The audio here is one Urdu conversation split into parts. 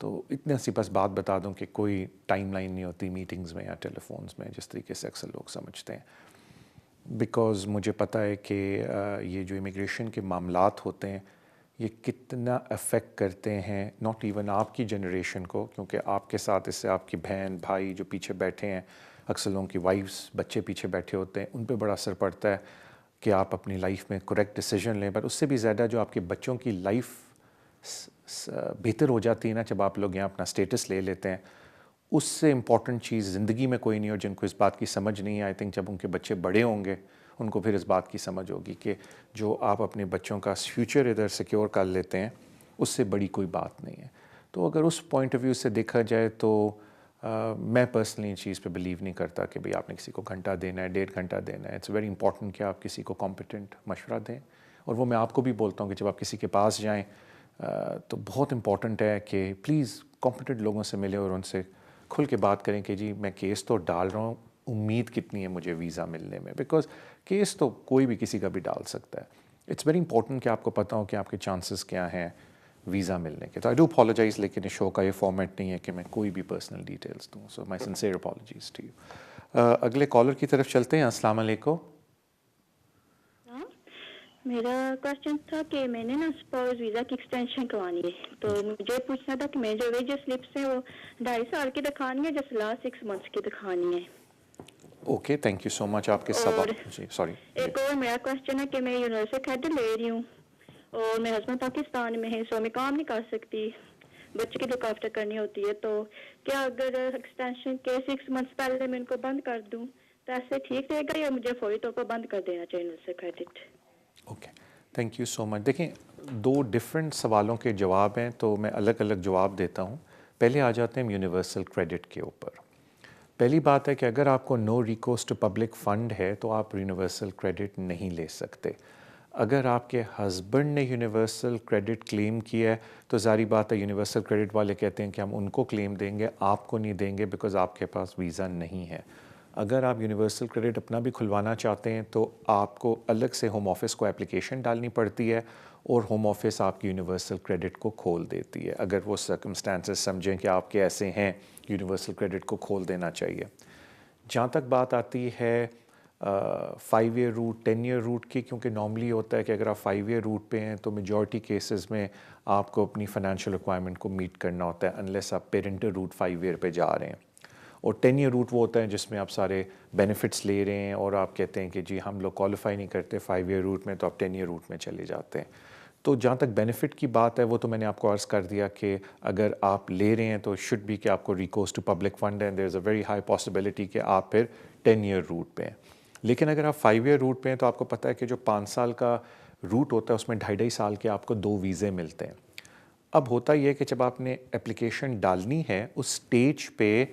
تو اتنا سی بس بات بتا دوں کہ کوئی ٹائم لائن نہیں ہوتی میٹنگز میں یا ٹیلی فونز میں جس طریقے سے اکثر لوگ سمجھتے ہیں، بیکاز مجھے پتہ ہے کہ یہ جو امیگریشن کے معاملات ہوتے ہیں یہ کتنا افیکٹ کرتے ہیں ناٹ ایون آپ کی جنریشن کو، کیونکہ آپ کے ساتھ اس سے آپ کی بہن بھائی جو پیچھے بیٹھے ہیں، اکثر لوگوں کی وائفس بچے پیچھے بیٹھے ہوتے ہیں، ان پہ بڑا اثر پڑتا ہے کہ آپ اپنی لائف میں کریکٹ ڈیسیجن لیں، پر اس سے بھی زیادہ جو آپ کے بچوں کی لائف بہتر ہو جاتی ہے نا جب آپ لوگ یہاں اپنا اسٹیٹس لے لیتے ہیں، اس سے امپورٹنٹ چیز زندگی میں کوئی نہیں، اور جن کو اس بات کی سمجھ نہیں ہے آئی تھنک جب ان کے بچے بڑے ہوں گے ان کو پھر اس بات کی سمجھ ہوگی کہ جو آپ اپنے بچوں کا فیوچر ادھر سیکیور کر لیتے ہیں اس سے بڑی کوئی بات نہیں ہے۔ تو اگر اس پوائنٹ آف ویو سے دیکھا جائے تو میں پرسنلی اس چیز پہ بلیو نہیں کرتا کہ بھئی آپ نے کسی کو گھنٹہ دینا ہے 1.5 گھنٹہ دینا ہے۔ اٹس ویری امپورٹنٹ کہ آپ کسی کو کمپیٹنٹ مشورہ دیں، اور وہ میں آپ کو بھی بولتا ہوں کہ جب آپ کسی کے پاس جائیں تو بہت امپورٹنٹ ہے کہ پلیز کمپیٹنٹ لوگوں سے ملیں اور ان سے کھل کے بات کریں کہ جی میں کیس تو ڈال رہا ہوں، امید کتنی ہے مجھے ویزا ملنے میں، بیکاز کیس تو کوئی بھی کسی کا بھی ڈال سکتا ہے۔ اٹس ویری امپورٹنٹ کہ آپ کو پتہ ہو کہ آپ کے چانسز کیا ہیں ویزا ملنے کے۔ تو آئی ڈو اپالوجائز، لیکن اس شو کا یہ فارمیٹ نہیں ہے کہ میں کوئی بھی پرسنل ڈیٹیلز دوں، سو مائی سنسیئر اپالوجیز ٹو یو۔ اگلے کالر کی طرف چلتے ہیں۔ السلام علیکم۔ میرا کوشچن تھا کہ میں نے نا اسپاؤس ویزا کی ایکسٹینشن کروانی ہے، تو مجھے پوچھنا تھا کہ میں جو ویج سلپس ہیں وہ 2.5 سال کی دکھانی ہے جس لاسٹ 6 months کی دکھانی ہے۔ اوکے، تھینک یو سو مچ۔ آپ کے اور سوال جی سوری ایک اور میرا کوشچن ہے کہ میں یونیورسل کریڈٹ لے رہی ہوں اور میرے ہسبینڈ پاکستان میں ہے، سو میں کام نہیں کر سکتی، بچے کی لک آفٹر کرنی ہوتی ہے، تو کیا اگر ایکسٹینشن کے 6 months پہلے میں ان کو بند کر دوں تو ایسے ٹھیک رہے گا یا مجھے فوری طور پر بند کر دینا چاہیے universal credit? Okay, thank you so much. دیکھیں، 2 ڈفرینٹ سوالوں کے جواب ہیں تو میں الگ الگ جواب دیتا ہوں۔ پہلے آ جاتے ہیں یونیورسل کریڈٹ کے اوپر۔ پہلی بات ہے کہ اگر آپ کو نو ریکورس ٹو پبلک فنڈ ہے تو آپ یونیورسل کریڈٹ نہیں لے سکتے۔ اگر آپ کے ہسبینڈ نے یونیورسل کریڈٹ کلیم کیا ہے تو ظاہری بات ہے یونیورسل کریڈٹ والے کہتے ہیں کہ ہم ان کو کلیم دیں گے، آپ کو نہیں دیں گے بیکاز آپ کے پاس ویزا نہیں ہے۔ اگر آپ یونیورسل کریڈٹ اپنا بھی کھلوانا چاہتے ہیں تو آپ کو الگ سے ہوم آفس کو اپلیکیشن ڈالنی پڑتی ہے، اور ہوم آفس آپ کی یونیورسل کریڈٹ کو کھول دیتی ہے اگر وہ سرکمسٹانسز سمجھیں کہ آپ کے ایسے ہیں یونیورسل کریڈٹ کو کھول دینا چاہیے۔ جہاں تک بات آتی ہے 5 year روٹ 10 year روٹ کی، کیونکہ نارملی ہوتا ہے کہ اگر آپ 5 year روٹ پہ ہیں تو میجورٹی کیسز میں آپ کو اپنی فائنینشیل ریکوائرمنٹ کو میٹ کرنا ہوتا ہے انلیس آپ پیرنٹل روٹ 5 year پہ جا رہے ہیں، اور 10 year روٹ وہ ہوتا ہے جس میں آپ سارے بینیفٹس لے رہے ہیں اور آپ کہتے ہیں کہ جی ہم لوگ کوالیفائی نہیں کرتے 5 year روٹ میں تو آپ 10 year روٹ میں چلے جاتے ہیں۔ تو جہاں تک بینیفٹ کی بات ہے وہ تو میں نے آپ کو عرض کر دیا کہ اگر آپ لے رہے ہیں تو شوڈ بھی کہ آپ کو ریکورس ٹو پبلک فنڈ ہے، دیر از اے ویری ہائی پاسبلٹی کہ آپ پھر 10 year روٹ پہ ہیں۔ لیکن اگر آپ 5 year روٹ پہ ہیں تو آپ کو پتہ ہے کہ جو 5 سال کا روٹ ہوتا ہے اس میں 2.5 سال کے آپ کو 2 ویزے ملتے ہیں۔ اب ہوتا یہ ہے کہ جب آپ نے اپلیکیشن ڈالنی ہے اس سٹیج پہ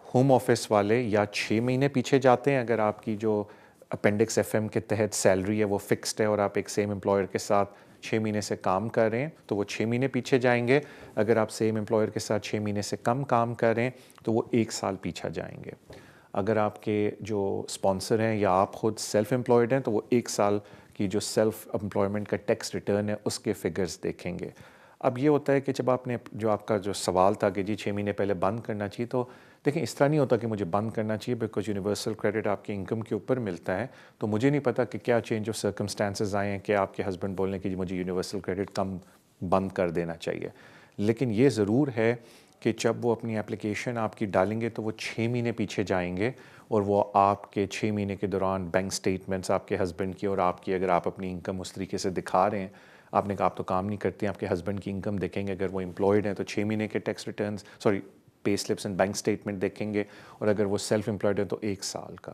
ہوم آفس والے یا 6 مہینے پیچھے جاتے ہیں، اگر آپ کی جو اپینڈکس ایف ایم کے تحت سیلری ہے وہ فکسڈ ہے اور آپ ایک سیم امپلائر کے ساتھ 6 مہینے سے کام کر رہے ہیں تو وہ 6 مہینے پیچھے جائیں گے، اگر آپ سیم امپلائر کے ساتھ 6 مہینے سے کم کام کر رہے ہیں تو وہ 1 سال پیچھے جائیں گے۔ اگر آپ کے جو اسپانسر ہیں یا آپ خود سیلف امپلائڈ ہیں تو وہ 1 سال کی جو سیلف امپلائمنٹ کا ٹیکس ریٹرن ہے اس کے فگرز دیکھیں گے۔ اب یہ ہوتا ہے کہ جب آپ نے جو آپ کا جو سوال تھا کہ جی 6 مہینے پہلے بند کرنا چاہیے، تو دیکھیں اس طرح نہیں ہوتا کہ مجھے بند کرنا چاہیے بیکاز یونیورسل کریڈٹ آپ کی انکم کے اوپر ملتا ہے، تو مجھے نہیں پتا کہ کیا چینج آف سرکمسٹانسز آئے ہیں کہ آپ کے ہسبینڈ بولنے کہ جی مجھے یونیورسل کریڈٹ کم بند کر دینا چاہیے۔ لیکن یہ ضرور ہے کہ جب وہ اپنی اپلیکیشن آپ کی ڈالیں گے تو وہ 6 مہینے پیچھے جائیں گے، اور وہ آپ کے 6 مہینے کے دوران بینک سٹیٹمنٹس آپ کے ہسبینڈ کی اور آپ کی، اگر آپ اپنی انکم اس طریقے سے دکھا رہے ہیں، آپ نے کہا آپ تو کام نہیں کرتے ہیں، آپ کے ہسبینڈ کی انکم دیکھیں گے، اگر وہ امپلائڈ ہیں تو 6 مہینے کے tax returns pay slips and bank statement دیکھیں گے، اور اگر وہ سیلف امپلائڈ ہے تو 1 سال کا۔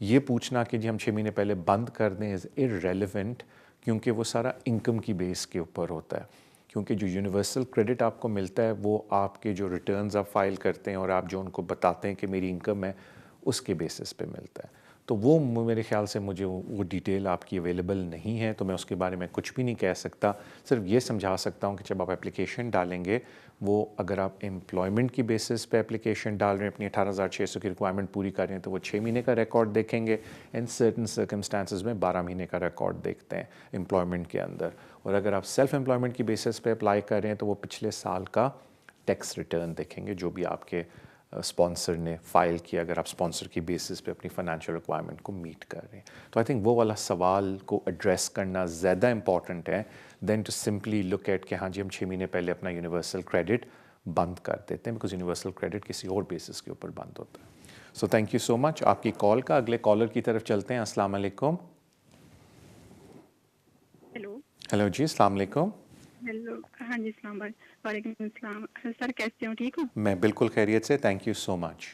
یہ پوچھنا کہ جی ہم 6 مہینے پہلے بند کر دیں از ارریلیونٹ، کیونکہ وہ سارا انکم کی بیس کے اوپر ہوتا ہے، کیونکہ جو یونیورسل کریڈٹ آپ کو ملتا ہے وہ آپ کے جو ریٹرنز آپ فائل کرتے ہیں اور آپ جو ان کو بتاتے ہیں کہ میری انکم ہے اس کے بیسس پہ ملتا ہے۔ تو وہ میرے خیال سے مجھے وہ ڈیٹیل آپ کی اویلیبل نہیں ہے تو میں اس کے بارے میں کچھ بھی نہیں کہہ سکتا، صرف یہ سمجھا سکتا ہوں کہ جب آپ اپلیکیشن ڈالیں گے، وہ اگر آپ امپلائمنٹ کی بیسس پہ اپلیکیشن ڈال رہے ہیں، اپنی 18,600 کی ریکوائرمنٹ پوری کر رہے ہیں تو وہ 6 مہینے کا ریکارڈ دیکھیں گے، اینڈ سرٹن سرکمسٹانسز میں 12 مہینے کا ریکارڈ دیکھتے ہیں امپلائمنٹ کے اندر، اور اگر آپ سیلف امپلائمنٹ کی بیسس پہ اپلائی کر رہے ہیں تو وہ پچھلے سال کا ٹیکس ریٹرن دیکھیں گے جو بھی آپ کے اسپانسر نے فائل کیا، اگر آپ اسپانسر کی بیسس پہ اپنی فائنینشیل ریکوائرمنٹ کو میٹ کر رہے ہیں. تو آئی تھنک وہ والا سوال کو ایڈریس کرنا زیادہ امپورٹنٹ ہے دین ٹو سمپلی لک ایٹ کہ ہاں جی ہم 6 مہینے پہلے اپنا یونیورسل کریڈٹ بند کر دیتے ہیں، بیکاز یونیورسل کریڈٹ کسی اور بیسس کے اوپر بند ہوتا ہے. سو تھینک یو سو مچ آپ کی کال کا. اگلے کالر کی طرف چلتے ہیں. السلام علیکم. ہیلو جی السلام علیکم. ہیلو ہاں جی السلام وعلیکم السلام سر، کیسے ہو؟ ٹھیک ہو؟ میں بالکل خیریت سے، تھینک یو سو مچ.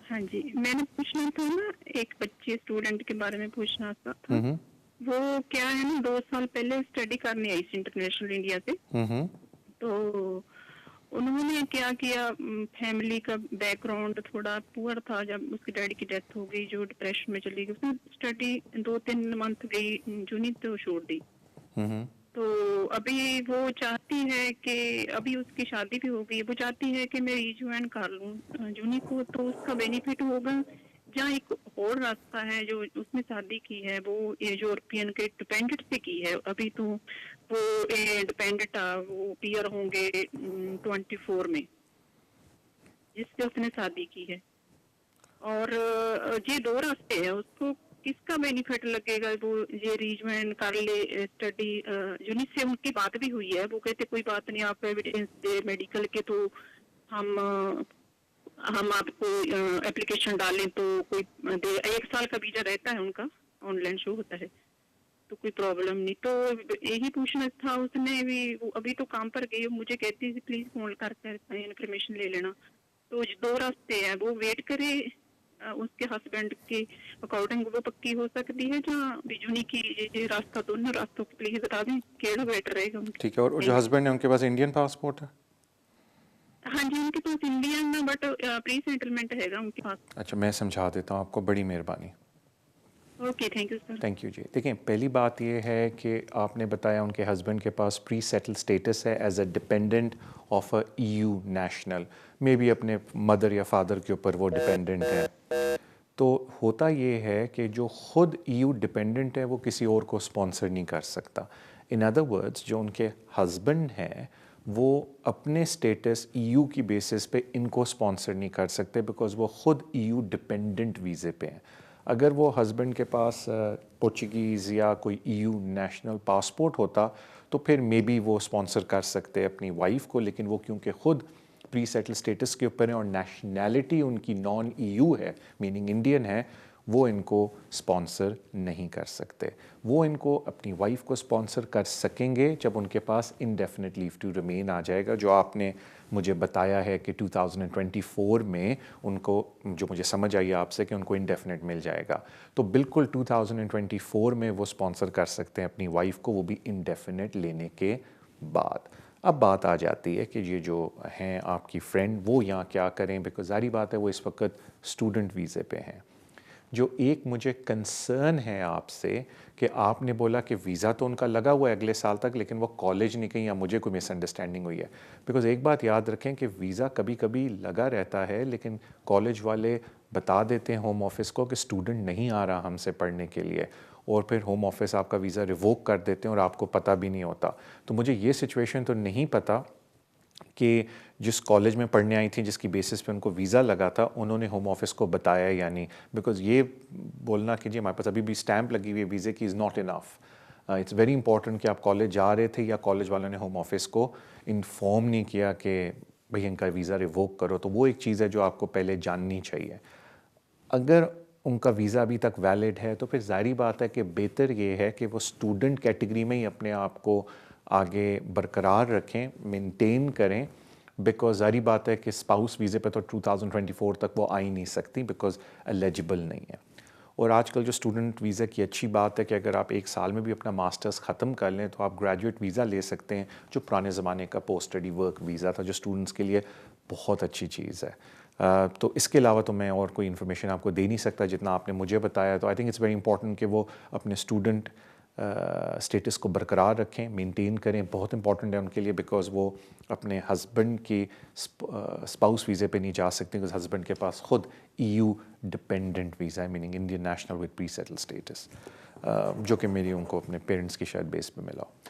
ہاں جی میں نے پوچھنا تھا نا، ایک بچے اسٹوڈنٹ کے بارے میں پوچھنا تھا. وہ کیا ہے نا 2 سال پہلے اسٹڈی کرنے آئی تھی انٹرنیشنل انڈیا سے. تو انہوں نے کیا کیا، فیملی کا بیک گراؤنڈ تھوڑا پور تھا. جب اس کے ڈیڈی کی ڈیتھ ہو گئی جو ڈپریشن میں چلی گئی، اس نے اسٹڈی 2-3 منتھ گئی جونی تو چھوڑ دی. تو ابھی وہ چاہتی ہے کہ ابھی اس کی شادی بھی ہو گئی، وہ چاہتی ہے کہ میں ریجوائن کر لوں جونی کو. تو اس کا بینیفٹ ہوگا جہاں ایک اور راستہ ہے جو اس نے شادی کی ہے وہ یورپین کے ڈپینڈنٹ سے کی ہے. ابھی تو وہ ڈپینڈنٹ وہ پیئر ہوں گے 24 میں جس سے اس نے شادی کی ہے. اور یہ 2 راستے ہیں، اس کو کس کا بینیفٹ لگے گا؟ وہ یہ ریجوائن کر لے اسٹڈی. یونٹ سے ان کی بات بھی ہوئی ہے، وہ کہتے کوئی بات نہیں، آپ ایویڈینس دے میڈیکل کے تو ہم آپ کو اپلیکیشن ڈالیں تو کوئی 1 سال کا ویزا رہتا ہے ان کا، آن لائن شو ہوتا ہے تو کوئی پرابلم نہیں. تو یہی پوچھنا تھا. اس نے بھی ابھی تو کام پر گئی، مجھے کہتی تھی پلیز فون کر انفارمیشن لے لینا. تو 2 راستے ہیں، وہ ویٹ کرے اس کے ہسبینڈ کے اکارڈنگ وہ پکی ہو سکتی ہے جہاں بجونی کی یہ راستہ. دونوں راستوں کو پلیز بتا دیں کیڑا بیٹر رہے گا. ٹھیک ہے. اور جو ہسبینڈ ہے ان کے پاس انڈین پاسپورٹ ہے؟ ہاں جی ان کے پاس انڈین ہے بٹ پری سیٹلمنٹ ہے گا ان کے پاس. اچھا میں سمجھا دیتا ہوں آپ کو، بڑی مہربانی. Okay thank you sir. Thank you جی. دیکھیں پہلی بات یہ ہے کہ آپ نے بتایا ان کے ہسبینڈ کے پاس پری سیٹل اسٹیٹس ہے as a dependent of a EU national, maybe اپنے مدر یا فادر کے اوپر وہ ڈپینڈنٹ ہے. تو ہوتا یہ ہے کہ جو خود EU ڈپینڈنٹ ہے وہ کسی اور کو اسپانسر نہیں کر سکتا. ان ادر ورڈس جو ان کے ہسبینڈ ہیں وہ اپنے اسٹیٹس EU کی بیسس پہ ان کو اسپانسر نہیں کر سکتے بیکاز وہ خود EU ڈپینڈنٹ ویزے پہ ہیں. اگر وہ ہسبینڈ کے پاس پورچوگیز یا کوئی EU نیشنل پاسپورٹ ہوتا تو پھر مے بی وہ اسپانسر کر سکتے اپنی وائف کو، لیکن وہ کیونکہ خود پری سیٹل اسٹیٹس کے اوپر ہیں اور نیشنلٹی ان کی نان EU ہے میننگ انڈین ہے، وہ ان کو اسپانسر نہیں کر سکتے. وہ ان کو اپنی وائف کو اسپانسر کر سکیں گے جب ان کے پاس انڈیفینٹ لیو ٹو ریمین آ جائے گا، جو آپ نے مجھے بتایا ہے کہ 2024 میں ان کو، جو مجھے سمجھ آئی آپ سے کہ ان کو انڈیفینٹ مل جائے گا. تو بالکل 2024 میں وہ اسپانسر کر سکتے ہیں اپنی وائف کو، وہ بھی انڈیفینٹ لینے کے بعد. اب بات آ جاتی ہے کہ یہ جو ہیں آپ کی فرینڈ وہ یہاں کیا کریں، بیکاز ظاہری بات ہے وہ اس وقت اسٹوڈنٹ ویزے پہ ہیں. جو ایک مجھے کنسرن ہے آپ سے کہ آپ نے بولا کہ ویزا تو ان کا لگا ہوا ہے اگلے سال تک لیکن وہ کالج نہیں گئی، یا مجھے کوئی مس انڈرسٹینڈنگ ہوئی ہے. بیکاز ایک بات یاد رکھیں کہ ویزا کبھی کبھی لگا رہتا ہے لیکن کالج والے بتا دیتے ہیں ہوم آفس کو کہ اسٹوڈنٹ نہیں آ رہا ہم سے پڑھنے کے لیے، اور پھر ہوم آفس آپ کا ویزا ریووک کر دیتے ہیں اور آپ کو پتہ بھی نہیں ہوتا. تو مجھے یہ سچویشن تو نہیں پتہ کہ جس کالج میں پڑھنے آئی تھیں جس کی بیسس پہ ان کو ویزا لگا تھا انہوں نے ہوم آفس کو بتایا یا نہیں. بیکاز یہ بولنا کہ جی ہمارے پاس ابھی بھی اسٹیمپ لگی ہوئی ہے ویزے کی is not enough. It's very important کہ آپ کالج جا رہے تھے یا کالج والوں نے ہوم آفس کو انفارم نہیں کیا کہ بھئی ان کا ویزا ریووک کرو. تو وہ ایک چیز ہے جو آپ کو پہلے جاننی چاہیے. اگر ان کا ویزا ابھی تک ویلڈ ہے تو پھر ظاہری بات ہے کہ بہتر یہ ہے کہ وہ اسٹوڈنٹ کیٹیگری میں ہی اپنے آپ کو آگے برقرار رکھیں، مینٹین کریں. بیکاز ظاہری بات ہے کہ اسپاؤس ویزے پہ تو 2024 تک وہ آ ہی نہیں سکتی بیکاز ایلیجبل نہیں ہے. اور آج کل جو اسٹوڈنٹ ویزا کی اچھی بات ہے کہ اگر آپ 1 سال میں بھی اپنا ماسٹرز ختم کر لیں تو آپ گریجویٹ ویزا لے سکتے ہیں، جو پرانے زمانے کا پوسٹ اسٹڈی ورک ویزا تھا جو اسٹوڈنٹس کے لیے بہت اچھی چیز ہے. تو اس کے علاوہ تو میں اور کوئی انفارمیشن آپ کو دے نہیں سکتا جتنا آپ نے مجھے بتایا. تو I think it's very important کہ وہ اپنے اسٹوڈنٹ اسٹیٹس کو برقرار رکھیں، مینٹین کریں. بہت امپورٹنٹ ہے ان کے لیے بیکاز وہ اپنے ہسبینڈ کی اسپاؤس ویزے پہ نہیں جا سکتے بیکاز ہسبینڈ کے پاس خود EU ڈپینڈنٹ ویزا ہے meaning Indian national with pre settle status, جو کہ میری ان کو اپنے پیرنٹس کی شاید بیس پہ ملا ہو.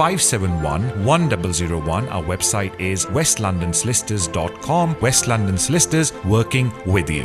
571 1001। Our website is westlondonsolicitors.com. West London Solicitors, working with you.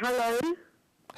Hello.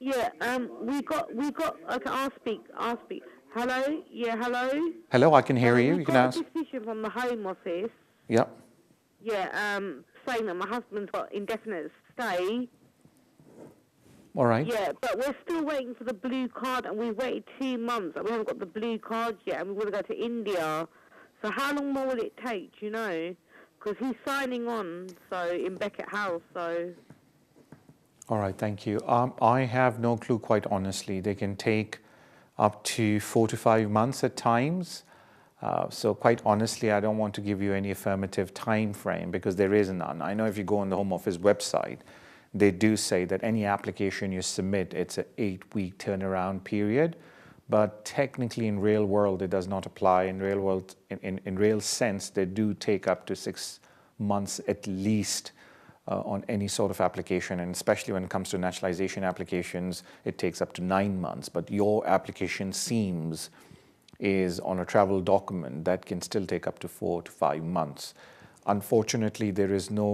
Yeah. We got. Okay, I'll speak. Hello. Yeah. Hello. Hello, I can hear you. We You can got a ask. decision from the Home Office. Yeah. Yeah. Saying that my husband's got indefinite stay. All right. Yeah, but we're still waiting for the blue card, and we've waited 2 months, and we haven't got the blue card yet, and we want to go to India. So how long more will it take? Do you know? Because he's signing on, so in Beckett House. So. All right, thank you. I have no clue, quite honestly. They can take up to 4 to 5 months at times. So quite honestly, I don't want to give you any affirmative time frame because there is none. I know if you go on the Home Office website, they do say that any application you submit, it's an 8-week turnaround period. But technically in real world, it does not apply. In real world, in real sense, they do take up to 6 months at least on any sort of application. And especially when it comes to nationalization applications, it takes up to 9 months. But your application seems is on a travel document that can still take up to 4 to 5 months. Unfortunately, there is no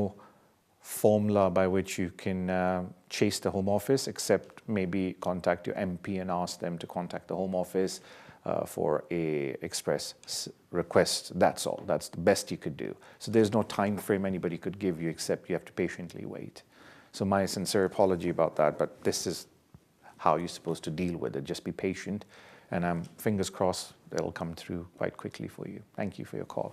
formula by which you can chase the Home Office, except maybe contact your MP and ask them to contact the Home Office for a express request. That's all. That's the best you could do. So there's no time frame anybody could give you except you have to patiently wait. So my sincere apology about that, but this is how you're supposed to deal with it. Just be patient. and I'm fingers crossed they'll come through quite quickly for you. Thank you for your call.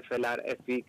FLR-FP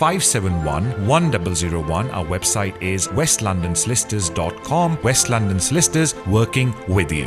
571 1001। Our website is westlondonsolicitors.com. West London Solicitors, working with you.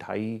2.5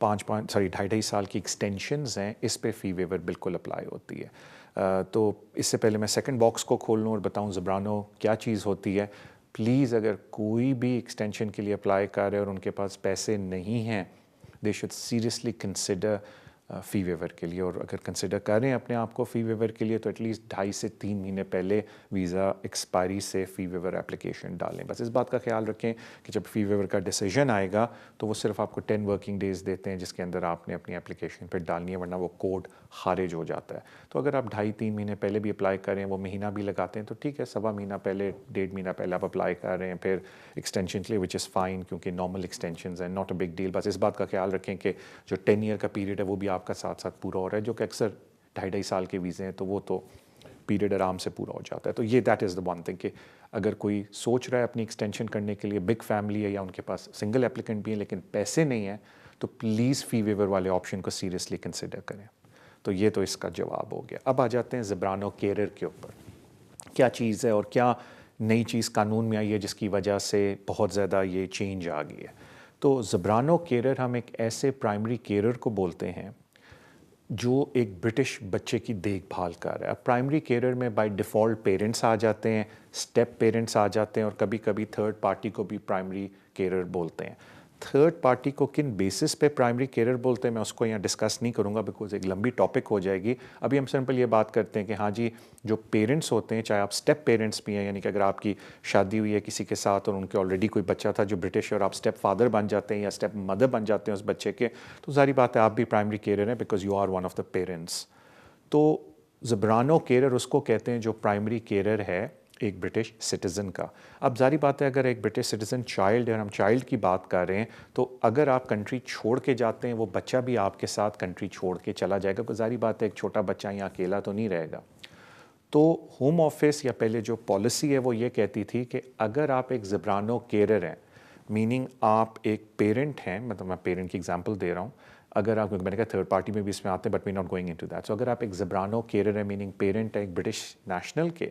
2.5 سال کی ایکسٹینشنز ہیں اس پہ فی ویور بالکل اپلائی ہوتی ہے. تو اس سے پہلے میں سیکنڈ باکس کو کھول لوں اور بتاؤں زبرانو کیا چیز ہوتی ہے. پلیز اگر کوئی بھی ایکسٹینشن کے لیے اپلائی کر رہے اور ان کے پاس پیسے نہیں ہیں, دے شوڈ سیریسلی کنسیڈر فی ویور کے لیے. اور اگر کنسیڈر کر رہے ہیں اپنے آپ کو فی ویور کے لیے تو ایٹ لیسٹ 2.5 سے 3 مہینے پہلے ویزا ایکسپائری سے فی ویور اپلیکیشن ڈالیں. بس اس بات کا خیال رکھیں کہ جب فی ویور کا ڈیسیجن آئے گا تو وہ صرف آپ کو 10 ورکنگ ڈیز دیتے ہیں جس کے اندر آپ نے اپنی اپلیکیشن پہ ڈالنی ہے, ورنہ وہ کوڈ خارج ہو جاتا ہے. تو اگر آپ 2.5-3 مہینے پہلے بھی اپلائی کریں, وہ مہینہ بھی لگاتے ہیں تو ٹھیک ہے, 1.25 مہینہ پہلے 1.5 مہینہ پہلے آپ اپلائی کر رہے ہیں پھر ایکسٹینشن کے لیے, وچ از فائن کیونکہ نارمل ایکسٹینشنز ہیں, ناٹ اے بگ ڈیل. بس اس بات کا خیال رکھیں کہ جو 10 ایئر کا پیریڈ ہے وہ بھی آپ کا ساتھ ساتھ پورا ہو رہا ہے, جو کہ اکثر 2.5 سال کے ویزے ہیں تو وہ تو پیریڈ آرام سے پورا ہو جاتا ہے. تو یہ that is the one thing کہ اگر کوئی سوچ رہا ہے اپنی ایکسٹینشن کرنے کے لیے, بگ فیملی ہے یا ان کے پاس سنگل اپلیکنٹ بھی ہیں لیکن پیسے نہیں ہیں, تو پلیز فی ویور والے آپشن کو سیریسلی کنسیڈر کریں. تو یہ تو اس کا جواب ہو گیا. اب آ جاتے ہیں زبرانو کیرر کے اوپر. کیا چیز ہے اور کیا نئی چیز قانون میں آئی ہے جس کی وجہ سے بہت زیادہ یہ چینج آ گئی ہے. تو زبرانو کیرر ہم ایک ایسے پرائمری کیرر کو بولتے ہیں جو ایک برٹش بچے کی دیکھ بھال کر رہا ہے. اب پرائمری کیرر میں بائی ڈیفالٹ پیرنٹس آ جاتے ہیں, اسٹیپ پیرنٹس آ جاتے ہیں, اور کبھی کبھی تھرڈ پارٹی کو بھی پرائمری کیرر بولتے ہیں. تھرڈ پارٹی کو کن بیسس پہ پرائمری کیرر بولتے ہیں میں اس کو یہاں ڈسکس نہیں کروں گا بیکاز ایک لمبی ٹاپک ہو جائے گی. ابھی ہم سمپل یہ بات کرتے ہیں کہ ہاں جی جو پیرنٹس ہوتے ہیں, چاہے آپ اسٹیپ پیرنٹس بھی ہیں, یعنی کہ اگر آپ کی شادی ہوئی ہے کسی کے ساتھ اور ان کے آلریڈی کوئی بچہ تھا جو برٹش ہے اور آپ اسٹیپ فادر بن جاتے ہیں یا اسٹیپ مدر بن جاتے ہیں اس بچے کے, تو ظاہری بات ہے آپ بھی پرائمری کیرر ہیں because you are one of the parents. تو زبرانو کیرر اس کو کہتے ہیں جو پرائمری کیرر ہے ایک برٹش سٹیزن کا. اب ظاہری بات ہے اگر ایک برٹش سٹیزن چائلڈ ہے, اور ہم چائلڈ کی بات کر رہے ہیں, تو اگر آپ کنٹری چھوڑ کے جاتے ہیں وہ بچہ بھی آپ کے ساتھ کنٹری چھوڑ کے چلا جائے گا, تو ظاہری بات ہے ایک چھوٹا بچہ یہاں اکیلا تو نہیں رہے گا. تو ہوم آفس یا پہلے جو پالیسی ہے وہ یہ کہتی تھی کہ اگر آپ ایک زبرانو کیرر ہیں, میننگ آپ ایک پیرنٹ ہیں, مطلب میں پیرنٹ کی ایگزامپل دے رہا ہوں, اگر آپ, میں نے کہا تھرڈ پارٹی میں بھی اس میں آتے ہیں but we not going into that. So اگر آپ ایک زبرانو کیرر ہیں میننگ پیرنٹ ہے ایک برٹش نیشنل کے,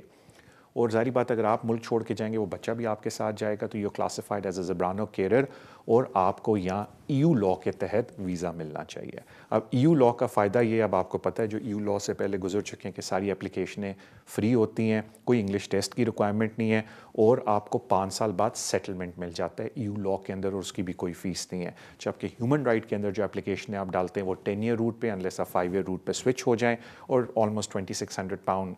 اور ظاہری بات اگر آپ ملک چھوڑ کے جائیں گے وہ بچہ بھی آپ کے ساتھ جائے گا, تو you classified as a Zambrano carer, اور آپ کو یہاں EU لاء کے تحت ویزا ملنا چاہیے. اب EU لاء کا فائدہ یہ اب آپ کو پتہ ہے, جو EU لاء سے پہلے گزر چکے ہیں کہ ساری اپلیکیشنیں فری ہوتی ہیں, کوئی انگلش ٹیسٹ کی ریکوائرمنٹ نہیں ہے, اور آپ کو 5 سال بعد سیٹلمنٹ مل جاتا ہے EU لاء کے اندر, اور اس کی بھی کوئی فیس نہیں ہے. جبکہ ہیومن رائٹ کے اندر جو اپلیکیشنیں آپ ڈالتے ہیں وہ 10 ایئر روٹ پہ, انلیس آپ 5 ایئر روٹ پہ سوئچ ہو جائیں, اور آلموسٹ £2600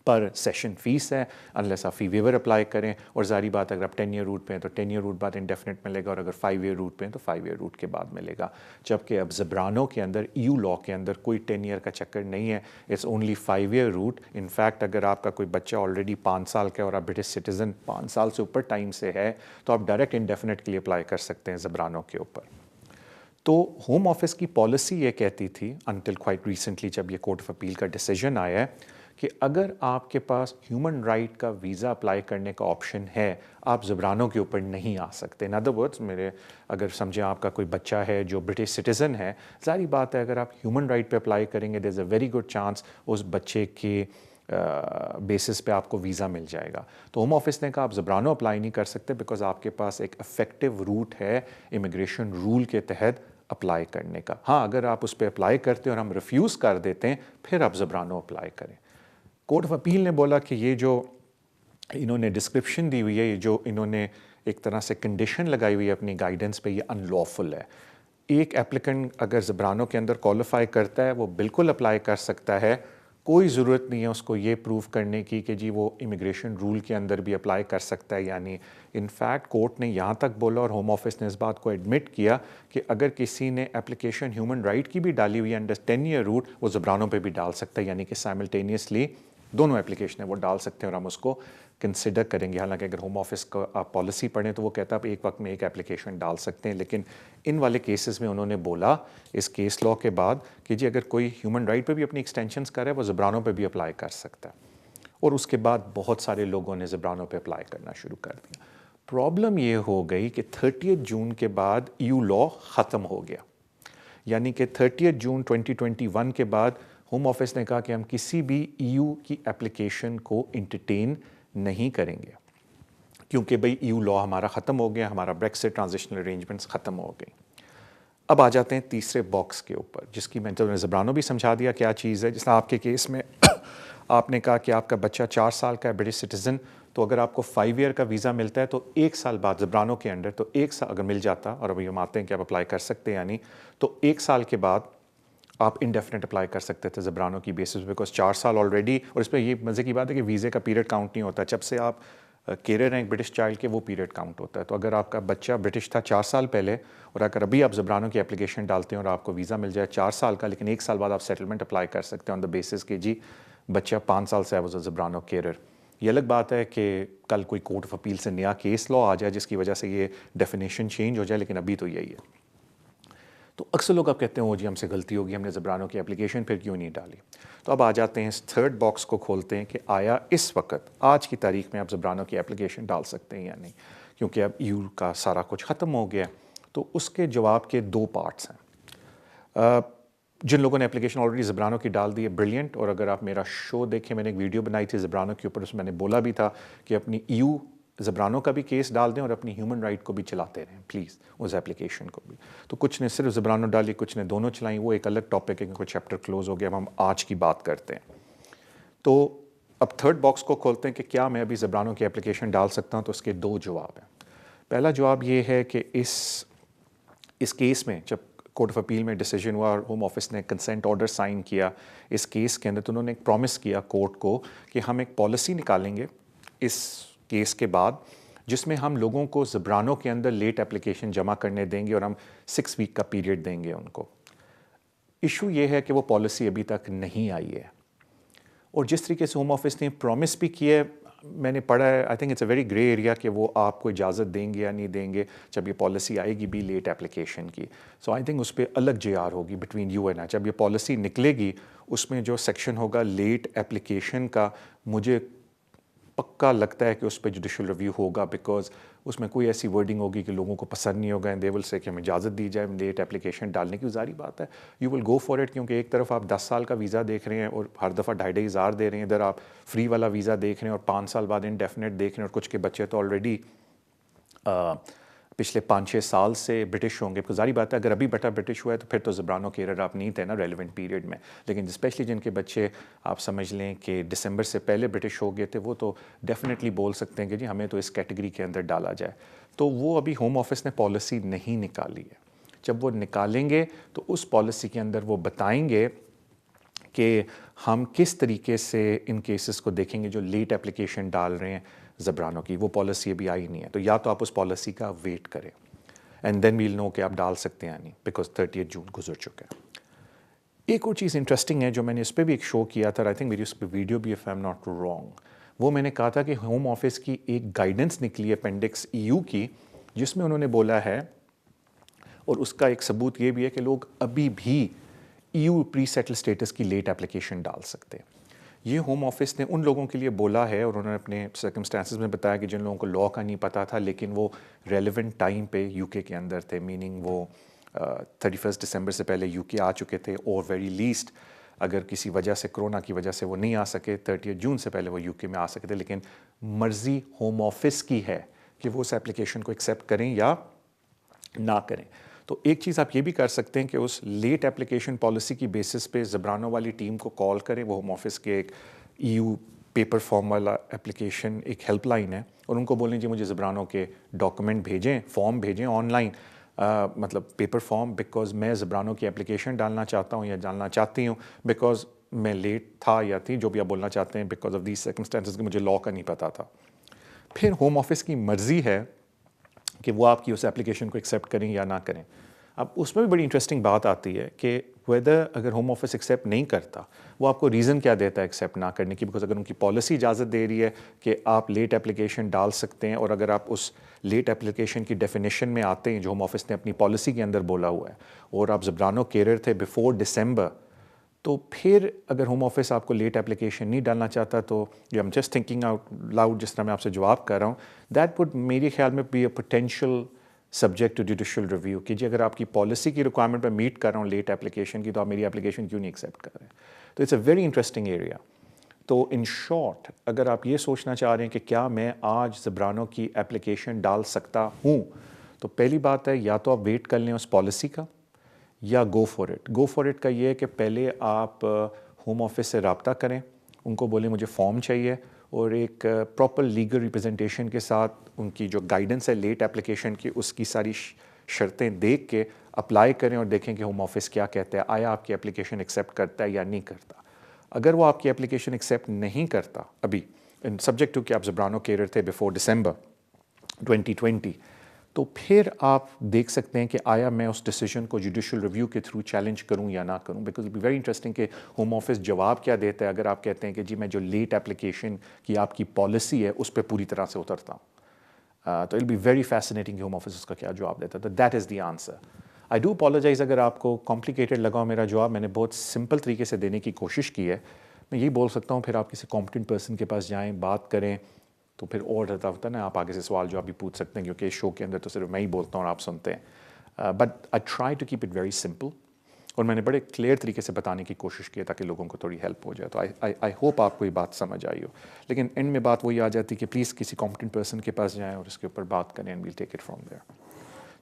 پر سیشن فیس ہے انلیس آپ فی ویور اپلائی کریں. اور ظاہری بات اگر آپ 10 ایئر روٹ پہ ہیں تو 10 ایئر روٹ بعد انڈیفینٹ ملے گا, اور اگر 5 ایئر روٹ پہ ہیں تو 5 ایئر روٹ کے بعد ملے گا. جبکہ اب زبرانو کے اندر EU لاء کے اندر کوئی 10 ایئر کا چکر نہیں ہے, it's only 5 year route. In fact اگر آپ کا کوئی بچہ آلریڈی 5 سال کا ہے اور آپ برٹش سٹیزن 5 سال سے اوپر ٹائم سے ہے, تو آپ ڈائریکٹ انڈیفینٹ کے لیے اپلائی کر سکتے ہیں زبرانو کے اوپر. تو ہوم آفس کی پالیسی یہ کہتی تھی انٹل کوائٹ ریسنٹلی, جب یہ کورٹ آف اپیل کا ڈیسیجن آیا ہے, کہ اگر آپ کے پاس ہیومن رائٹ کا ویزا اپلائی کرنے کا آپشن ہے, آپ زبرانو کے اوپر نہیں آ سکتے. ان ادر ورڈز, میرے اگر سمجھیں آپ کا کوئی بچہ ہے جو برٹش سٹیزن ہے, ظاہری بات ہے اگر آپ ہیومن رائٹ پہ اپلائی کریں گے, دیر از اے ویری گڈ چانس اس بچے کے بیسس پہ آپ کو ویزا مل جائے گا. تو ہوم آفس نے کہا آپ زبرانو اپلائی نہیں کر سکتے بیکاز آپ کے پاس ایک افیکٹو روٹ ہے امیگریشن رول کے تحت اپلائی کرنے کا. ہاں اگر آپ اس پہ اپلائی کرتے ہیں اور ہم ریفیوز کر دیتے ہیں, پھر آپ زبرانو اپلائی کریں. کورٹ آف اپیل نے بولا کہ یہ جو انہوں نے ڈسکرپشن دی ہوئی ہے, یہ جو انہوں نے ایک طرح سے کنڈیشن لگائی ہوئی ہے اپنی گائیڈنس پہ, یہ ان لافل ہے. ایک ایپلیکنٹ اگر زبرانو کے اندر کوالیفائی کرتا ہے وہ بالکل اپلائی کر سکتا ہے, کوئی ضرورت نہیں ہے اس کو یہ پروف کرنے کی کہ جی وہ امیگریشن رول کے اندر بھی اپلائی کر سکتا ہے. یعنی ان فیکٹ کورٹ نے یہاں تک بولا, اور ہوم آفس نے اس بات کو ایڈمٹ کیا کہ اگر کسی نے اپلیکیشن ہیومن رائٹ کی بھی ڈالی ہوئی ہے انڈر 10 ایئر روٹ, وہ زبرانو پہ بھی ڈال سکتا ہے, یعنی کہ سائملٹینیسلی دونوں اپلیکیشنیں وہ ڈال سکتے ہیں اور ہم اس کو کنسیڈر کریں گے. حالانکہ اگر ہوم آفس کا آپ پالیسی پڑھیں تو وہ کہتا ہے آپ ایک وقت میں ایک اپلیکیشن ڈال سکتے ہیں, لیکن ان والے کیسز میں انہوں نے بولا اس کیس لاء کے بعد کہ جی اگر کوئی ہیومن رائٹ پہ بھی اپنی ایکسٹینشنز کر رہا ہے وہ زبرانو پہ بھی اپلائی کر سکتا ہے. اور اس کے بعد بہت سارے لوگوں نے زبرانو پہ اپلائی کرنا شروع کر دیا. پرابلم یہ ہو گئی کہ 30 جون کے بعد EU لاء ختم ہو گیا, یعنی کہ 30 جون 2021 کے بعد ہوم آفس نے کہا کہ ہم کسی بھی EU کی اپلیکیشن کو انٹرٹین نہیں کریں گے, کیونکہ بھئی EU لاء ہمارا ختم ہو گیا, ہمارا بریکسٹ ٹرانزیشنل ارینجمنٹس ختم ہو گئی. اب آ جاتے ہیں تیسرے باکس کے اوپر, جس کی میں نے زبرانوں بھی سمجھا دیا کیا چیز ہے. جس طرح آپ کے کیس میں آپ نے کہا کہ آپ کا بچہ 4 سال کا ہے, برٹش سٹیزن, تو اگر آپ کو 5 ایئر کا ویزا ملتا ہے تو 1 سال بعد زبرانوں کے انڈر, تو 1 سال اگر مل جاتا, اور ابھی ہم آتے ہیں کہ آپ اپلائی کر سکتے ہیں یعنی, تو 1 سال کے بعد آپ انڈیفینٹ اپلائی کر سکتے تھے زبرانوں کی بیسس, بیکاز 4 سال آلریڈی. اور اس پہ یہ مزے کی بات ہے کہ ویزے کا پیریڈ کاؤنٹ نہیں ہوتا, جب سے آپ کیریئر ہیں ایک برٹش چائلڈ کے, وہ پیریڈ کاؤنٹ ہوتا ہے. تو اگر آپ کا بچہ برٹش تھا 4 سال پہلے, اور اگر ابھی آپ زبرانوں کی اپلیکیشن ڈالتے ہیں اور آپ کو ویزا مل جائے 4 سال کا, لیکن 1 سال بعد آپ سیٹلمنٹ اپلائی کر سکتے ہیں آن دا بیسس کہ جی بچہ 5 سال سے ہے وہ زبرانوں کیریئر. یہ الگ بات ہے کہ کل کوئی کورٹ آف اپیل سے نیا کیس لا آ جائے جس کی وجہ سے یہ ڈیفینیشن چینج ہو جائے, لیکن ابھی تو یہی ہے. تو اکثر لوگ اب کہتے ہیں وہ جی ہم سے غلطی ہوگی, ہم نے زبرانوں کی اپلیکیشن پھر کیوں نہیں ڈالی. تو اب آ جاتے ہیں اس تھرڈ باکس کو کھولتے ہیں کہ آیا اس وقت آج کی تاریخ میں آپ زبرانوں کی اپلیکیشن ڈال سکتے ہیں یا نہیں, کیونکہ اب ایو کا سارا کچھ ختم ہو گیا. تو اس کے جواب کے 2 پارٹس ہیں. جن لوگوں نے اپلیکیشن آلریڈی زبرانوں کی ڈال دی ہے, بریلینٹ. اور اگر آپ میرا شو دیکھیں, میں نے ایک ویڈیو بنائی تھی زبرانوں کے اوپر, اس میں نے بولا بھی تھا کہ اپنی ایو زبرانوں کا بھی کیس ڈال دیں اور اپنی ہیومن رائٹ کو بھی چلاتے رہیں پلیز, اس اپلیکیشن کو بھی. تو کچھ نے صرف زبرانوں ڈالی, کچھ نے دونوں چلائیں, وہ ایک الگ ٹاپک ہے کیونکہ چیپٹر کلوز ہو گیا. اب ہم آج کی بات کرتے ہیں. تو اب تھرڈ باکس کو کھولتے ہیں کہ کیا میں ابھی زبرانوں کی اپلیکیشن ڈال سکتا ہوں. تو اس کے 2 جواب ہیں. پہلا جواب یہ ہے کہ اس کیس میں جب کورٹ آف اپیل میں ڈیسیجن ہوا اور ہوم آفس نے کنسنٹ آرڈر سائن کیا اس کیس کے اندر, تو انہوں نے ایک پرومس کیا کورٹ کو کہ ہم ایک پالیسی نکالیں گے اس کیس کے بعد, جس میں ہم لوگوں کو زبرانوں کے اندر لیٹ اپلیکیشن جمع کرنے دیں گے اور ہم 6 ویک کا پیریڈ دیں گے ان کو. ایشو یہ ہے کہ وہ پالیسی ابھی تک نہیں آئی ہے, اور جس طریقے سے ہوم آفس نے پرومس بھی کیا ہے, میں نے پڑھا ہے, I think it's a very grey area کہ وہ آپ کو اجازت دیں گے یا نہیں دیں گے جب یہ پالیسی آئے گی بھی لیٹ اپلیکیشن کی. سو آئی تھنک اس پہ الگ جے آر ہوگی بٹوین یو اینڈ آئی. جب یہ پالیسی نکلے گی اس میں جو سیکشن ہوگا لیٹ اپلیکیشن کا, مجھے پکا لگتا ہے کہ اس پہ جوڈیشل ریویو ہوگا, بیکاز اس میں کوئی ایسی ورڈنگ ہوگی کہ لوگوں کو پسند نہیں ہوگا, اینڈ دے ول سے کہ ہمیں اجازت دی جائے لیٹ اپلیکیشن ڈالنے کی. ظاہری بات ہے you will go for it, کیونکہ ایک طرف آپ 10 سال کا ویزا دیکھ رہے ہیں اور ہر دفعہ 2,500 دے رہے ہیں, ادھر آپ فری والا ویزا دیکھ رہے ہیں اور 5 سال بعد انڈیفینٹ دیکھ رہے ہیں, اور کچھ کے بچے تو آلریڈی پچھلے 5-6 سال سے برٹش ہوں گے. ظاہری بات ہے اگر ابھی بیٹا برٹش ہوا ہے تو پھر تو زبرانوں کیریئر آپ نہیں تھے نا ریلیونٹ پیریڈ میں, لیکن اسپیشلی جن کے بچے آپ سمجھ لیں کہ دسمبر سے پہلے برٹش ہو گئے تھے, وہ تو ڈیفینیٹلی بول سکتے ہیں کہ جی ہمیں تو اس کیٹیگری کے اندر ڈالا جائے. تو وہ ابھی ہوم آفس نے پالیسی نہیں نکالی ہے. جب وہ نکالیں گے تو اس پالیسی کے اندر وہ بتائیں گے کہ ہم کس طریقے سے ان کیسز کو دیکھیں گے جو لیٹ اپلیکیشن ڈال رہے ہیں زبرانوں کی. وہ پالیسی ابھی آئی نہیں ہے, تو یا تو آپ اس پالیسی کا ویٹ کریں اینڈ دین ویل نو کہ آپ ڈال سکتے ہیں نہیں, بیکاز 30 جون گزر چکا ہے. ایک اور چیز انٹرسٹنگ ہے جو میں نے اس پہ بھی ایک شو کیا تھا, آئی تھنک میری اس پہ ویڈیو بھی if I am not wrong, وہ میں نے کہا تھا کہ ہوم آفس کی ایک گائیڈنس نکلی ہے اپینڈکس EU کی, جس میں انہوں نے بولا ہے, اور اس کا ایک ثبوت یہ بھی ہے کہ لوگ ابھی بھی EU پری سیٹل سٹیٹس کی لیٹ اپلیکیشن ڈال سکتے ہیں. یہ ہوم آفس نے ان لوگوں کے لیے بولا ہے, اور انہوں نے اپنے سرکمسٹانسز میں بتایا کہ جن لوگوں کو لاء کا نہیں پتا تھا لیکن وہ ریلیونٹ ٹائم پہ UK کے اندر تھے, میننگ وہ 31 دسمبر سے پہلے UK آ چکے تھے, اور ویری لیسٹ اگر کسی وجہ سے کرونا کی وجہ سے وہ نہیں آ سکے 30 جون سے پہلے وہ UK میں آ سکے تھے, لیکن مرضی ہوم آفس کی ہے کہ وہ اس اپلیکیشن کو ایکسیپٹ کریں یا نہ کریں. تو ایک چیز آپ یہ بھی کر سکتے ہیں کہ اس لیٹ اپلیکیشن پالیسی کی بیسس پہ زبرانوں والی ٹیم کو کال کریں. وہ ہوم آفس کے ایک EU پیپر فارم والا اپلیکیشن ایک ہیلپ لائن ہے, اور ان کو بولیں جی مجھے زبرانوں کے ڈاکومنٹ بھیجیں, فارم بھیجیں آن لائن, مطلب پیپر فارم, بیکاز میں زبرانوں کی اپلیکیشن ڈالنا چاہتا ہوں یا ڈالنا چاہتی ہوں, بیکاز میں لیٹ تھا یا تھی, جو بھی آپ بولنا چاہتے ہیں, بیکاز آف دیز سرکمسٹانسز کہ مجھے لاء کا نہیں پتا تھا. پھر ہوم آفس کی مرضی ہے کہ وہ آپ کی اس اپلیکیشن کو ایکسیپٹ کریں یا نہ کریں. اب اس میں بھی بڑی انٹرسٹنگ بات آتی ہے کہ ویدر اگر ہوم آفس ایکسیپٹ نہیں کرتا, وہ آپ کو ریزن کیا دیتا ہے ایکسیپٹ نہ کرنے کی, بیکاز اگر ان کی پالیسی اجازت دے رہی ہے کہ آپ لیٹ اپلیکیشن ڈال سکتے ہیں, اور اگر آپ اس لیٹ اپلیکیشن کی ڈیفینیشن میں آتے ہیں جو ہوم آفس نے اپنی پالیسی کے اندر بولا ہوا ہے, اور آپ زبرانوں کیریئر تھے بفور ڈسمبر, تو پھر اگر ہوم آفس آپ کو لیٹ اپلیکیشن نہیں ڈالنا چاہتا تو am just thinking out loud, جس طرح میں آپ سے جواب کر رہا ہوں, دیٹ وڈ میرے خیال میں be a potential subject to judicial review کہ جی اگر آپ کی پالیسی کی ریکوائرمنٹ پہ میٹ کر رہا ہوں لیٹ اپلیکیشن کی, تو آپ میری اپلیکیشن کیوں نہیں ایکسیپٹ کر رہے ہیں. تو it's a very interesting area. تو ان شارٹ اگر آپ یہ سوچنا چاہ رہے ہیں کہ کیا میں آج زبرانوں کی اپلیکیشن ڈال سکتا ہوں, تو پہلی بات ہے یا تو آپ ویٹ کر لیں اس پالیسی کا, یا go for it. Go for it کا یہ ہے کہ پہلے آپ ہوم آفس سے رابطہ کریں, ان کو بولیں مجھے فارم چاہیے, اور ایک پراپر لیگل ریپرزنٹیشن کے ساتھ ان کی جو گائیڈنس ہے لیٹ اپلیکیشن کی, اس کی ساری شرطیں دیکھ کے اپلائی کریں اور دیکھیں کہ ہوم آفس کیا کہتا ہے, آیا آپ کی اپلیکیشن ایکسیپٹ کرتا ہے یا نہیں کرتا. اگر وہ آپ کی اپلیکیشن ایکسیپٹ نہیں کرتا ابھی, سبجیکٹ ٹو کہ آپ زبرانو کیئرر تھے بفور ڈسمبر 2020, تو پھر آپ دیکھ سکتے ہیں کہ آیا میں اس ڈیسیجن کو جوڈیشل ریویو کے تھرو چیلنج کروں یا نہ کروں. Because it be very interesting کہ ہوم آفس جواب کیا دیتا ہے اگر آپ کہتے ہیں کہ جی میں جو لیٹ اپلیکیشن کی آپ کی پالیسی ہے اس پہ پوری طرح سے اترتا ہوں. تو اٹ بی ویری فیسنیٹنگ کہ ہوم آفس اس کا کیا جواب دیتا ہے. That is the answer. I do apologize اگر آپ کو کمپلیکیٹڈ لگا میرا جواب, میں نے بہت سمپل طریقے سے دینے کی کوشش کی ہے. میں یہی بول سکتا ہوں پھر آپ کسی کمپٹنٹ پرسن کے پاس جائیں, بات کریں, تو پھر اور رہتا ہوتا ہے نا, آپ آگے سے سوال جواب بھی پوچھ سکتے ہیں, کیونکہ اس شو کے اندر تو صرف میں ہی بولتا ہوں اور آپ سنتے ہیں. But I try to keep it very simple, اور میں نے بڑے کلیئر طریقے سے بتانے کی کوشش کی ہے تاکہ لوگوں کو تھوڑی ہیلپ ہو جائے. تو آئی ہوپ آپ کو یہ بات سمجھ آئی ہو. لیکن اینڈ میں بات وہی آ جاتی کہ پلیز کسی کمپٹنٹ پرسن کے پاس جائیں اور اس کے اوپر بات کریں, and we'll take it from there.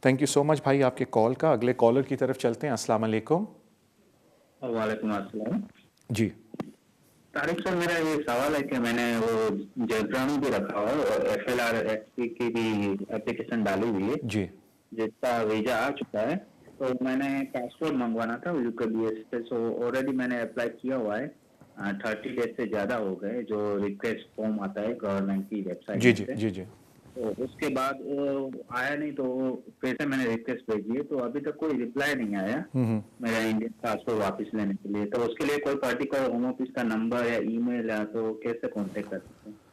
Thank you so much بھائی آپ کے کال کا. اگلے کالر کی طرف چلتے ہیں. السلام علیکم. وعلیکم السلام. جی طارق سر, میرا یہ سوال ہے کہ میں نے وہ زبرانو بھی رکھا ہوا ہے اور FLRSP کی بھی اپلیکیشن ڈالی ہوئی ہے, جی جس کا ویزا آ چکا ہے. تو میں نے پاسپورٹ منگوانا تھا UKBS سے, سو آلریڈی میں نے اپلائی کیا ہوا ہے. 30 ڈیز سے زیادہ ہو گئے جو ریکویسٹ فارم آتا ہے گورنمنٹ کی ویب سائٹ. جی جی جی جی. تو اس کے بعد آیا نہیں, تو پھر سے میں نے ریکویسٹ بھیجی ہے, تو ابھی تک کوئی ریپلائی نہیں آیا میرا انڈین پاسپورٹ واپس لینے کے لیے. تو اس کے لیے کوئی پرٹیکولر ہوم آفس کا نمبر یا ای میل ہے تو کیسے کانٹیکٹ کر سکتے ہیں؟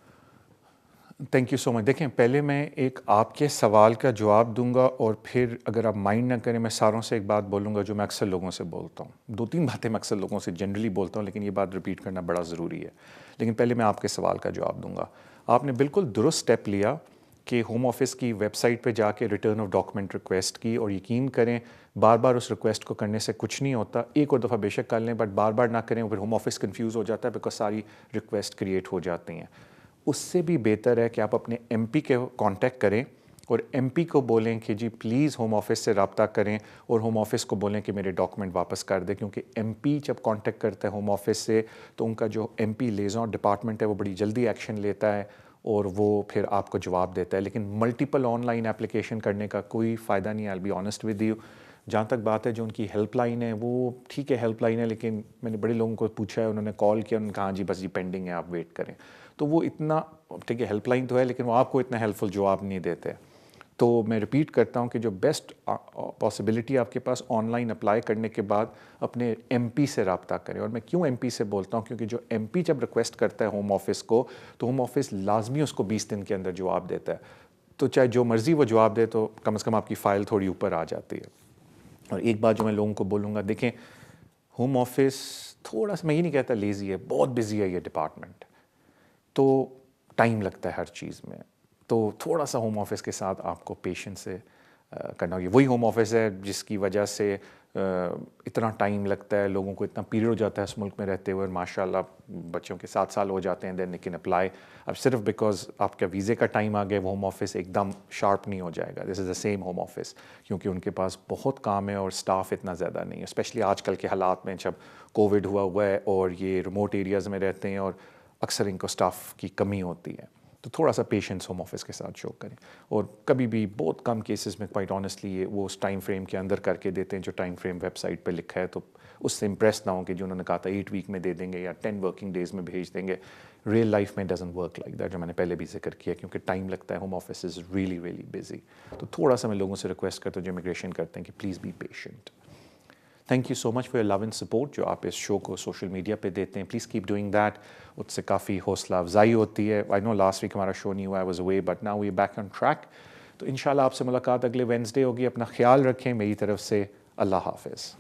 Thank you so much. دیکھیں پہلے میں ایک آپ کے سوال کا جواب دوں گا, اور پھر اگر آپ مائنڈ نہ کریں میں ساروں سے ایک بات بولوں گا جو میں اکثر لوگوں سے بولتا ہوں. 2-3 باتیں میں اکثر لوگوں سے جنرلی بولتا ہوں, لیکن یہ بات ریپیٹ کرنا بڑا ضروری ہے. لیکن پہلے میں آپ کے سوال کا جواب دوں گا. آپ نے بالکل درست اسٹیپ لیا کہ ہوم آفس کی ویب سائٹ پہ جا کے ریٹرن آف ڈاکومنٹ ریکویسٹ کی, اور یقین کریں بار بار اس ریکویسٹ کو کرنے سے کچھ نہیں ہوتا. ایک اور دفعہ بے شک کر لیں, بٹ بار بار نہ کریں, پھر ہوم آفس کنفیوز ہو جاتا ہے بیکاز ساری ریکویسٹ کریٹ ہو جاتی ہیں. اس سے بھی بہتر ہے کہ آپ اپنے MP کے کانٹیکٹ کریں اور MP کو بولیں کہ جی پلیز ہوم آفس سے رابطہ کریں, اور ہوم آفس کو بولیں کہ میرے ڈاکومنٹ واپس کر دیں. کیونکہ MP جب کانٹیکٹ کرتا ہے ہوم آفس سے تو ان کا جو MP لیزون ڈپارٹمنٹ ہے وہ بڑی جلدی ایکشن لیتا ہے اور وہ پھر آپ کو جواب دیتا ہے. لیکن ملٹیپل آن لائن اپلیکیشن کرنے کا کوئی فائدہ نہیں ہے. I'll be honest with you. جہاں تک بات ہے جو ان کی ہیلپ لائن ہے وہ ٹھیک ہے, ہیلپ لائن ہے, لیکن میں نے بڑے لوگوں کو پوچھا ہے, انہوں نے کال کیا, انہوں نے کہا جی بس یہ پینڈنگ ہے آپ ویٹ کریں. تو وہ اتنا ٹھیک ہے, ہیلپ لائن تو ہے, لیکن وہ آپ کو اتنا ہیلپ فل جواب نہیں دیتے. تو میں ریپیٹ کرتا ہوں کہ جو بیسٹ پاسبلٹی آپ کے پاس آن لائن اپلائی کرنے کے بعد اپنے MP سے رابطہ کریں. اور میں کیوں MP سے بولتا ہوں, کیونکہ جو MP جب ریکویسٹ کرتا ہے ہوم آفس کو تو ہوم آفس لازمی اس کو 20 دن کے اندر جواب دیتا ہے. تو چاہے جو مرضی وہ جواب دے تو کم از کم آپ کی فائل تھوڑی اوپر آ جاتی ہے. اور ایک بات جو میں لوگوں کو بولوں گا, دیکھیں ہوم آفس تھوڑا سا, میں یہ نہیں کہتا لیزی ہے, بہت بزی ہے یہ ڈپارٹمنٹ, تو ٹائم لگتا ہے ہر چیز میں. تو تھوڑا سا ہوم آفس کے ساتھ آپ کو پیشنس سے کرنا ہوگی. وہی ہوم آفس ہے جس کی وجہ سے اتنا ٹائم لگتا ہے, لوگوں کو اتنا پیریڈ ہو جاتا ہے اس ملک میں رہتے ہوئے, ماشاء اللہ بچوں کے 7 سال ہو جاتے ہیں, دین دے کین اپلائی. اب صرف بیکاز آپ کا ویزے کا ٹائم آ گیا وہ ہوم آفس ایک دم شارپ نہیں ہو جائے گا. دس از دا سیم ہوم آفس, کیونکہ ان کے پاس بہت کام ہے اور اسٹاف اتنا زیادہ نہیں ہے, اسپیشلی آج کل کے حالات میں جب کووڈ ہوا ہے اور یہ ریموٹ ایریاز میں رہتے ہیں اور اکثر ان کو اسٹاف کی کمی ہوتی ہے. تو تھوڑا سا پیشنس ہوم آفس کے ساتھ شو کریں. اور کبھی بھی بہت کم کیسز میں کوائٹ آنیسٹلی وہ اس ٹائم فریم کے اندر کر کے دیتے ہیں جو ٹائم فریم ویب سائٹ پہ لکھا ہے. تو اس سے امپریس نہ ہوں کہ جو انہوں نے کہا تھا 8 ویک میں دے دیں گے یا 10 ورکنگ ڈیز میں بھیج دیں گے. ریئل لائف میں ڈزنٹ ورک لائک دیٹ, جو میں نے پہلے بھی ذکر کیا, کیونکہ ٹائم لگتا ہے. Home office is really really busy. تو تھوڑا سا میں لوگوں سے ریکویسٹ کرتا ہوں جو امیگریشن کرتے ہیں کہ please be patient. Thank you so much for your love and support جو آپ اس شو کو سوشل میڈیا پہ دیتے ہیں. Please keep doing that. اس سے کافی حوصلہ افزائی ہوتی ہے. آئی نو لاسٹ ویک ہمارا شو نہیں ہوا, I was away, but now we back on track. تو انشاءاللہ آپ سے ملاقات اگلے وینسڈے ہوگی. اپنا خیال رکھیں. میری طرف سے اللہ حافظ.